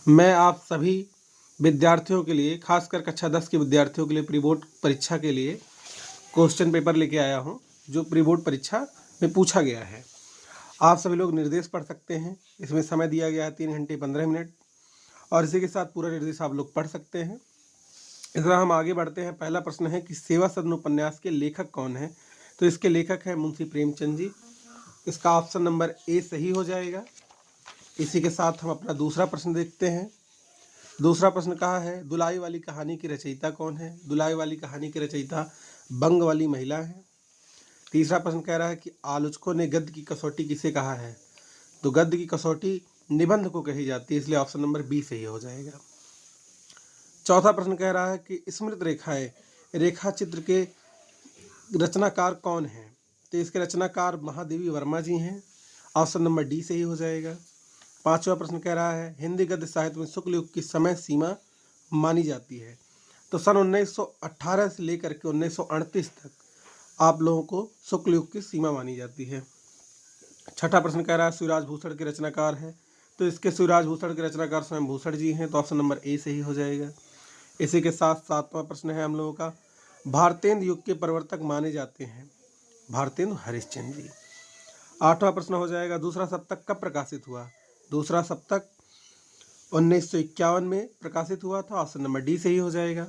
मैं आप सभी विद्यार्थियों के लिए, खासकर कक्षा 10 के विद्यार्थियों के लिए प्री बोर्ड परीक्षा के लिए क्वेश्चन पेपर लेके आया हूँ, जो प्री बोर्ड परीक्षा में पूछा गया है। आप सभी लोग निर्देश पढ़ सकते हैं। इसमें समय दिया गया है 3 घंटे 15 मिनट, और इसी के साथ पूरा निर्देश आप लोग पढ़ सकते हैं। इस तरह हम आगे बढ़ते हैं। पहला प्रश्न है कि सेवा सदन उपन्यास के लेखक कौन है? तो इसके लेखक हैं मुंशी प्रेमचंद जी। इसका ऑप्शन नंबर ए सही हो जाएगा। इसी के साथ हम अपना दूसरा प्रश्न देखते हैं। दूसरा प्रश्न कहा है, दुलाई वाली कहानी की रचयिता कौन है? दुलाई वाली कहानी की रचयिता बंग वाली महिला है। तीसरा प्रश्न कह रहा है कि आलोचकों ने गद्य की कसौटी किसे कहा है? तो गद्य की कसौटी निबंध को कही जाती है, इसलिए ऑप्शन नंबर बी सही हो जाएगा। चौथा प्रश्न कह रहा है कि स्मृत रेखाएं रेखा चित्र के रचनाकार कौन है? तो इसके रचनाकार महादेवी वर्मा जी हैं, ऑप्शन नंबर डी सही हो जाएगा। पांचवा प्रश्न कह रहा है, हिंदी गद्य साहित्य में शुक्ल युग की समय सीमा मानी जाती है? तो सन 1918 से लेकर के 1938 तक आप लोगों को शुक्ल युग की सीमा मानी जाती है। छठा प्रश्न कह रहा है, शिवराज भूषण के रचनाकार है? तो इसके शिवराज भूषण के रचनाकार स्वयं भूषण जी हैं, तो ऑप्शन नंबर ए सही हो जाएगा। इसी के साथ सातवां प्रश्न है हम लोगों का, भारतेंदु युग के प्रवर्तक माने जाते हैं? भारतेंदु हरिश्चंद्र जी। आठवां प्रश्न हो जाएगा, दूसरा सप्तक कब प्रकाशित हुआ? दूसरा सप्तक 1951 में प्रकाशित हुआ था, ऑप्शन नंबर डी सही हो जाएगा।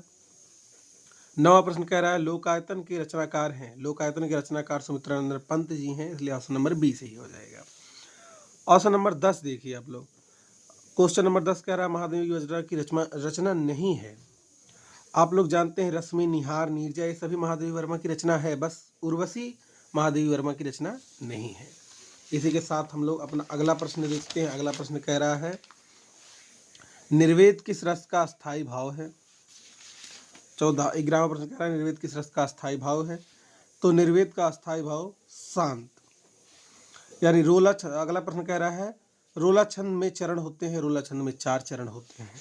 नवा प्रश्न कह रहा है, लोकायतन के रचनाकार हैं? लोकायतन के रचनाकार सुमित्रानंद पंत जी हैं, इसलिए ऑप्शन नंबर बी सही हो जाएगा। ऑप्शन नंबर 10 देखिए आप लोग। क्वेश्चन नंबर 10 कह रहा है, महादेवी योजना की रचना नहीं है। आप लोग जानते हैं रश्मि, निहार, नीरजा ये सभी महादेवी वर्मा की रचना है, बस उर्वशी महादेवी वर्मा की रचना नहीं है। इसी के साथ हम लोग अपना अगला प्रश्न देखते हैं। अगला प्रश्न कह रहा है, निर्वेद किस रस का स्थायी भाव है? 11वां प्रश्न कह रहा है, निर्वेद किस रस का स्थायी भाव है? तो निर्वेद का स्थायी भाव शांत, यानी रोला। अगला प्रश्न कह रहा है, रोला छंद में चरण होते हैं? रोला छंद में 4 चरण होते हैं।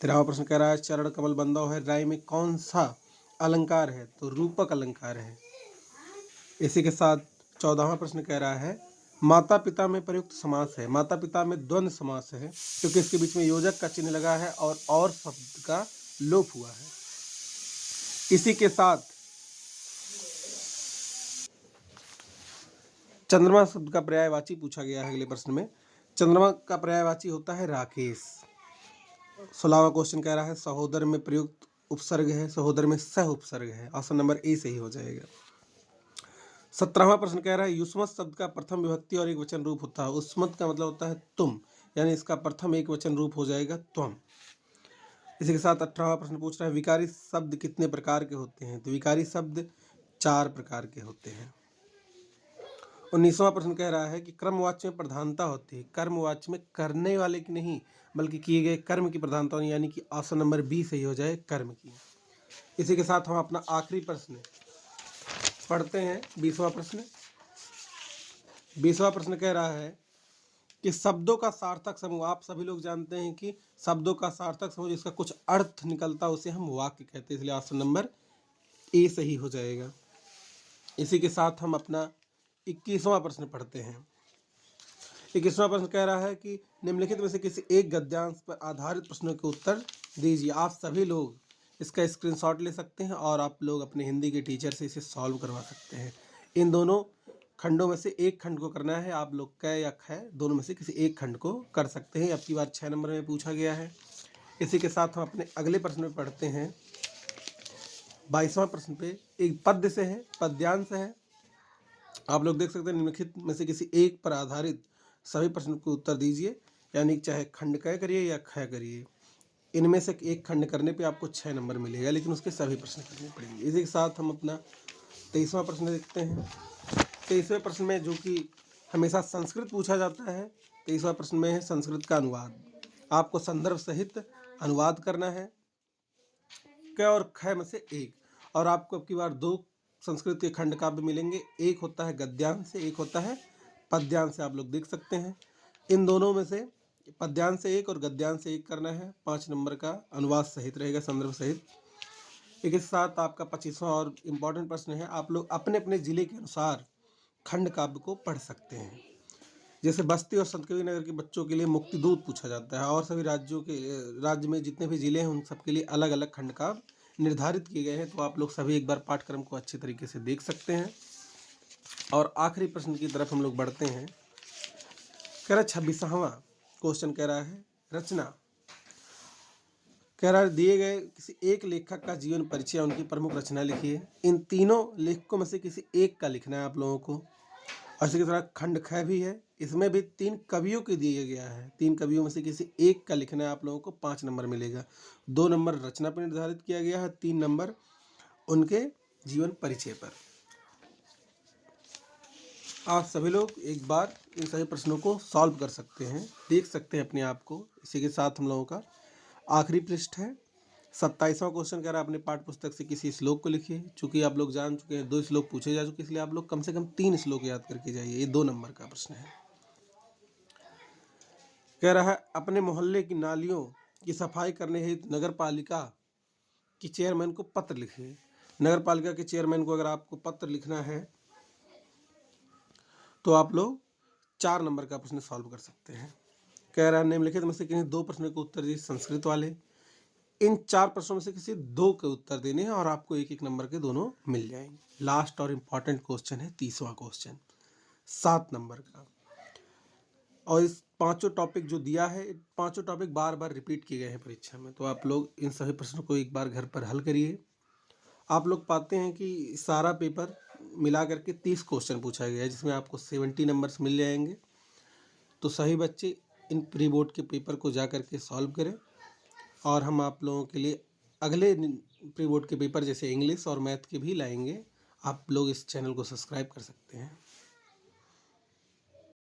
13वां प्रश्न कह रहा है, चरण कमल बंधव है राय में कौन सा अलंकार है? तो रूपक अलंकार है। इसी के साथ 14वां प्रश्न कह रहा है, माता पिता में प्रयुक्त समास है? माता पिता में द्वंद्व समास है, क्योंकि इसके बीच में योजक का चिन्ह लगा है और शब्द का लोप हुआ है। इसी के साथ चंद्रमा शब्द का पर्यायवाची पूछा गया है अगले प्रश्न में। चंद्रमा का पर्यायवाची होता है राकेश। 16वां क्वेश्चन कह रहा है, सहोदर में प्रयुक्त उपसर्ग है? सहोदर में सह उपसर्ग है, ऑप्शन नंबर ए सही हो जाएगा। 17वां प्रश्न कह रहा है, युष्मत शब्द का प्रथम विभक्ति और एक वचन रूप होता है? युष्मत का मतलब होता है तुम, यानी इसका प्रथम एक वचन रूप हो जाएगा त्वम। इसी के साथ 18वां प्रश्न पूछ रहा है, विकारी शब्द कितने प्रकार के होते हैं? तो विकारी शब्द 4 प्रकार के होते हैं। 19वां प्रश्न कह रहा है कि कर्मवाच्य में प्रधानता होती है? कर्मवाच्य में करने वाले की नहीं, बल्कि किए गए कर्म की प्रधानता होनी, यानी कि ऑप्शन नंबर बी सही हो जाए, कर्म की। इसी के साथ हम अपना आखिरी प्रश्न पढ़ते हैं, 20वां प्रश्न। 20वां प्रश्न कह रहा है कि शब्दों का सार्थक समूह, आप सभी लोग जानते हैं कि शब्दों का सार्थक समूह जिसका कुछ अर्थ निकलता है उसे हम वाक्य कहते हैं, इसलिए ऑप्शन नंबर ए सही हो जाएगा। इसी के साथ हम अपना 21वां प्रश्न पढ़ते हैं। 21वां प्रश्न कह रहा है कि निम्नलिखित में से किसी एक गद्यांश पर आधारित प्रश्नों के उत्तर दीजिए। आप सभी लोग इसका स्क्रीनशॉट ले सकते हैं और आप लोग अपने हिंदी के टीचर से इसे सॉल्व करवा सकते हैं। इन दोनों खंडों में से एक खंड को करना है। आप लोग क या ख दोनों में से किसी एक खंड को कर सकते हैं। अब की बार 6 नंबर में पूछा गया है। इसी के साथ हम अपने अगले प्रश्न में पढ़ते हैं। 22वां प्रश्न पे एक पद्य से है, पद्यांश है। आप लोग देख सकते हैं, निम्नलिखित में से किसी एक पर आधारित सभी प्रश्नों के उत्तर दीजिए, यानी चाहे खंड क करिए या ख करिए। इनमें से एक खंड करने पे आपको 6 नंबर मिलेगा, लेकिन उसके सभी प्रश्न करने पड़ेंगे। इसी के साथ हम अपना 23वां प्रश्न देखते हैं। 23वें प्रश्न में, जो कि हमेशा संस्कृत पूछा जाता है, 23वां प्रश्न में है संस्कृत का अनुवाद। आपको संदर्भ सहित अनुवाद करना है, क और ख में से एक। और आपको अब की बार 2 संस्कृत के खंड काव्य मिलेंगे, एक होता है गद्यांश से, एक होता है पद्यांश से। आप लोग देख सकते हैं, इन दोनों में से पद्यांश से एक और गद्यांश से एक करना है। 5 नंबर का अनुवाद सहित रहेगा, संदर्भ सहित। एक साथ आपका 25वां और इम्पॉर्टेंट प्रश्न है, आप लोग अपने अपने जिले के अनुसार खंड काव्य को पढ़ सकते हैं। जैसे बस्ती और संतकबीर नगर के बच्चों के लिए मुक्ति दूत पूछा जाता है, और सभी राज्य में जितने भी ज़िले हैं उन सब के लिए अलग अलग खंड का निर्धारित किए गए हैं। तो आप लोग सभी एक बार पाठ्यक्रम को अच्छे तरीके से देख सकते हैं। और आखिरी प्रश्न की तरफ हम लोग बढ़ते हैं। कह रहा 26वां क्वेश्चन कह रहा है रचना। कह रहा है दिए गए किसी एक लेखक का जीवन परिचय, उनकी प्रमुख रचना लिखिए। इन तीनों लेखकों में से किसी एक का लिखना है आप लोगों को। और इसी की तरह खंड ख भी है, इसमें भी 3 कवियों के दिए गया है। 3 कवियों में से किसी एक का लिखना है आप लोगों को, 5 नंबर मिलेगा। 2 नंबर रचना पर निर्धारित किया गया है, 3 नंबर उनके जीवन परिचय पर। आप सभी लोग एक बार इन सभी प्रश्नों को सॉल्व कर सकते हैं, देख सकते हैं अपने आप को। इसी के साथ हम लोगों का आखिरी पृष्ठ है। 27वां क्वेश्चन कह रहा है अपने पाठ्य पुस्तक से किसी श्लोक को लिखिए। चूंकि आप लोग जान चुके हैं 2 श्लोक पूछे जा चुके, इसलिए आप लोग कम से कम 3 श्लोक याद करके जाइए। ये 2 नंबर का प्रश्न है। कह रहा है अपने मोहल्ले की नालियों की सफाई करने हेतु नगर पालिका की चेयरमैन को पत्र लिखिए। नगर पालिका के चेयरमैन को अगर आपको पत्र लिखना है तो आप लोग 4 नंबर का प्रश्न सॉल्व कर सकते हैं। कह रहा है निम्नलिखित में से किन्हीं 2 प्रश्नों के उत्तर दीजिए संस्कृत वाले। इन 4 प्रश्नों में से किसी 2 के उत्तर देने हैं और आपको 1-1 नंबर के दोनों मिल जाएंगे। लास्ट और इम्पॉर्टेंट क्वेश्चन है 30वां क्वेश्चन, 7 नंबर का। और इस पांचों टॉपिक जो दिया है, पांचों टॉपिक बार बार रिपीट किए गए हैं परीक्षा में। तो आप लोग इन सभी प्रश्नों को एक बार घर पर हल करिए। आप लोग पाते हैं कि सारा पेपर मिला करके 30 क्वेश्चन पूछा गया है, जिसमें आपको 70 नंबर्स मिल जाएंगे। तो सही बच्चे इन प्री बोर्ड के पेपर को जा करके सॉल्व करें, और हम आप लोगों के लिए अगले प्री बोर्ड के पेपर जैसे इंग्लिश और मैथ के भी लाएंगे। आप लोग इस चैनल को सब्सक्राइब कर सकते हैं।